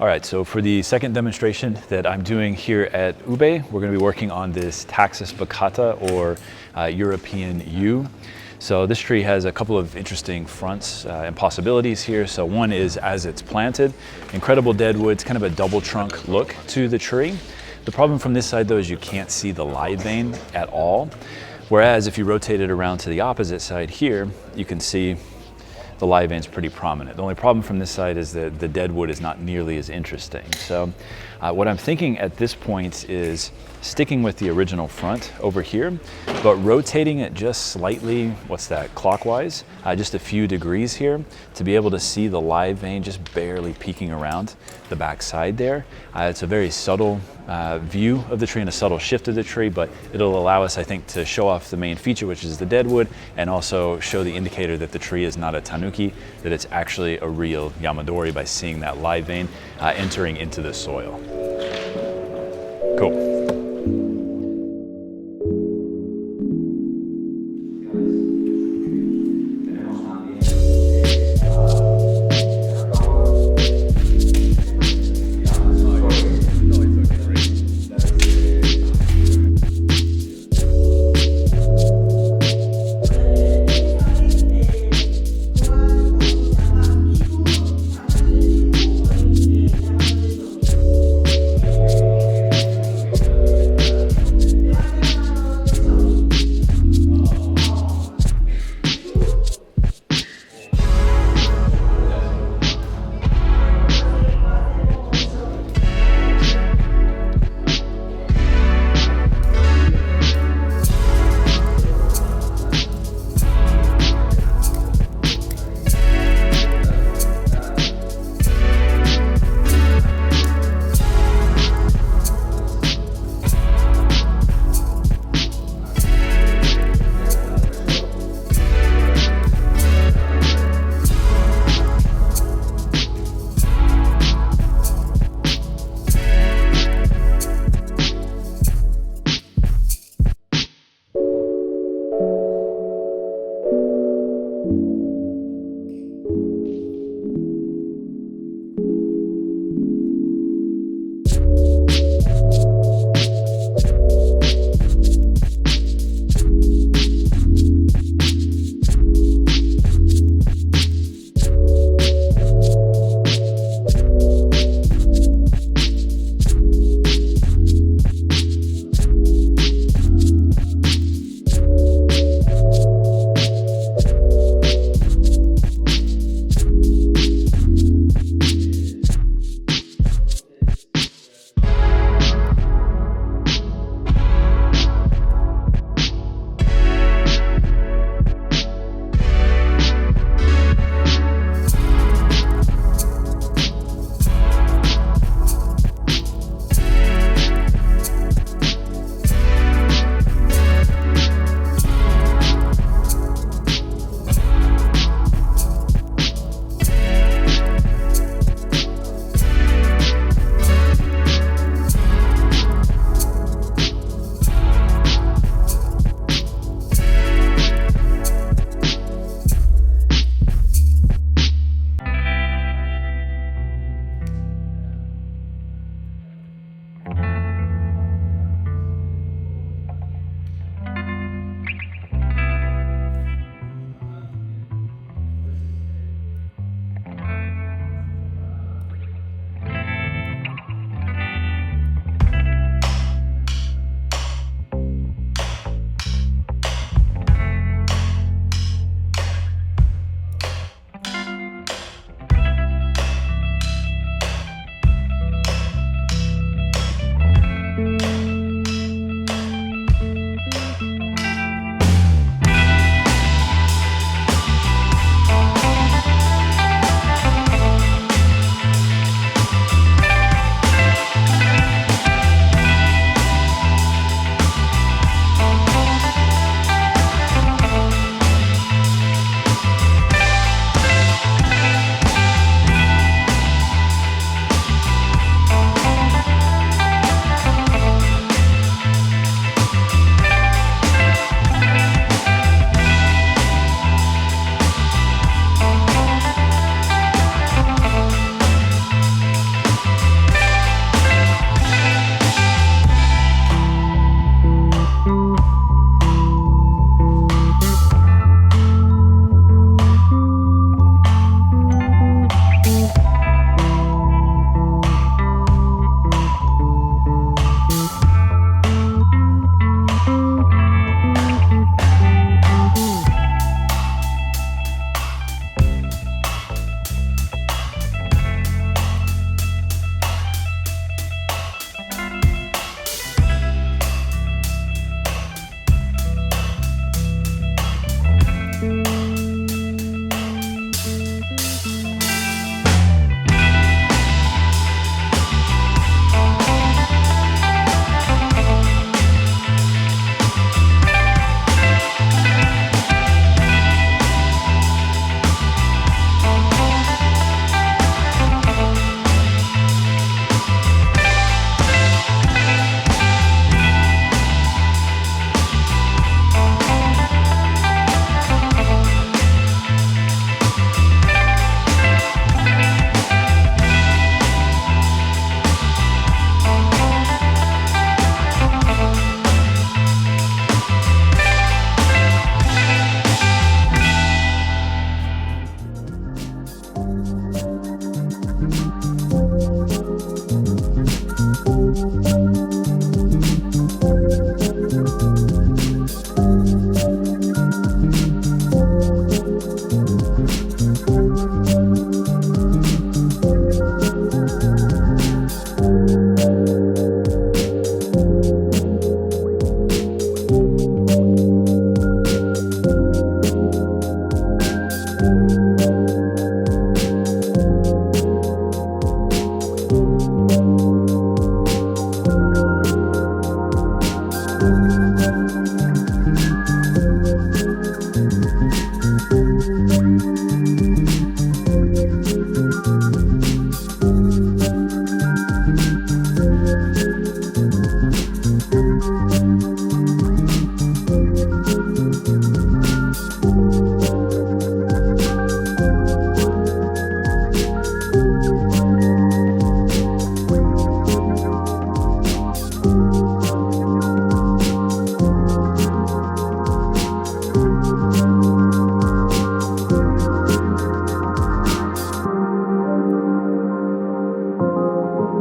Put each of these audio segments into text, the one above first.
All right, so for the second demonstration that I'm doing here at Ube, we're going to be working on this Taxus baccata, or European yew. So this tree has a couple of interesting fronts and possibilities here. So one is as it's planted, incredible deadwood, it's kind of a double trunk look to the tree. The problem from this side though is you can't see the live vein at all. Whereas if you rotate it around to the opposite side here, you can see the live vein's pretty prominent. The only problem from this side is that the deadwood is not nearly as interesting. So what I'm thinking at this point is sticking with the original front over here, but rotating it just slightly, clockwise, just a few degrees here, to be able to see the live vein just barely peeking around the back side there. It's a very subtle view of the tree and a subtle shift of the tree, but it'll allow us, I think, to show off the main feature, which is the deadwood, and also show the indicator that the tree is not a tanuki, that it's actually a real yamadori by seeing that live vein entering into the soil. Cool.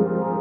you.